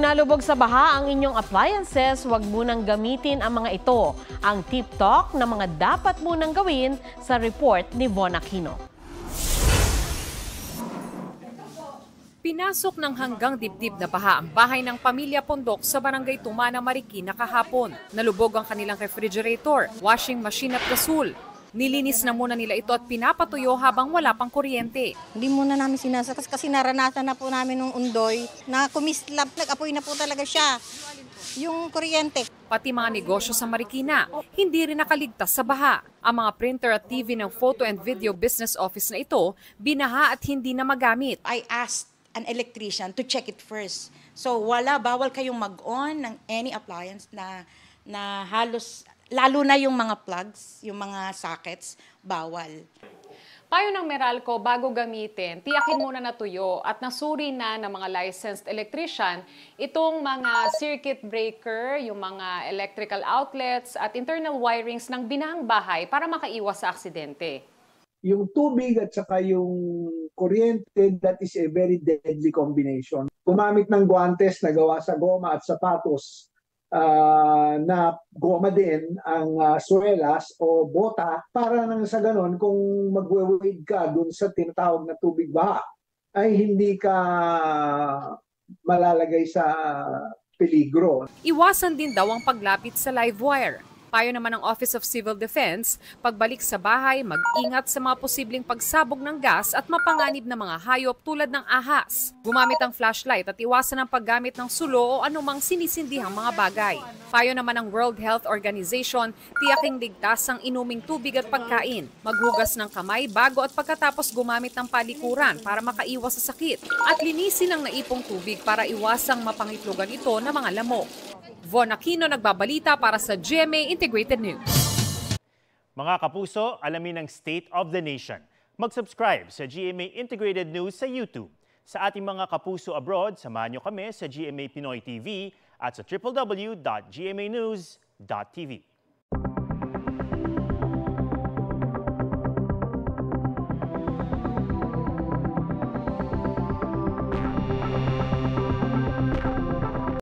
nalubog sa baha ang inyong appliances, huwag munang gamitin ang mga ito. Ang tip talk na mga dapat munang gawin sa report ni Von Aquino. Pinasok ng hanggang dibdib na baha ang bahay ng pamilya Pondok sa barangay Tumana, Marikina kahapon. Nalubog ang kanilang refrigerator, washing machine at gasol. Nilinis na muna nila ito at pinapatuyo habang wala pang kuryente. Hindi muna namin sinasakas kasi naranasan na po namin nung undoy na kumislap, nag-apoy na po talaga siya, yung kuryente. Pati mga negosyo sa Marikina, hindi rin nakaligtas sa baha. Ang mga printer at TV ng photo and video business office na ito, binaha at hindi na magamit. I asked an electrician to check it first. So bawal kayong mag-on ng any appliance na halos, lalo na yung mga plugs, yung mga sockets, bawal. Payo ng Meralco, bago gamitin, tiyakin muna na tuyo at nasuri na ng mga licensed electrician itong mga circuit breaker, yung mga electrical outlets at internal wirings ng binahang bahay para makaiwas sa aksidente. Yung tubig at saka yung kuryente, that is a very deadly combination. Gumamit ng guantes na gawa sa goma at sapatos na goma din ang suelas o bota para nang sa ganon kung magwe-wade ka dun sa tinatawag na tubig baha ay hindi ka malalagay sa peligro. Iwasan din daw ang paglapit sa live wire. Payo naman ng Office of Civil Defense, pagbalik sa bahay, mag-ingat sa mga posibleng pagsabog ng gas at mapanganib na mga hayop tulad ng ahas. Gumamit ang flashlight at iwasan ang paggamit ng sulo o anumang sinisindihang mga bagay. Payo naman ng World Health Organization, tiyaking ligtas ang inuming tubig at pagkain. Maghugas ng kamay bago at pagkatapos gumamit ng palikuran para makaiwas sa sakit. At linisin ang naipong tubig para iwasang mapangitlogan ito ng mga lamok. Von Aquino nagbabalita para sa GMA Integrated News. Mga kapuso, alamin ang State of the Nation. Mag-subscribe sa GMA Integrated News sa YouTube. Sa ating mga kapuso abroad, samahan niyo kami sa GMA Pinoy TV at sa www.gmanews.tv.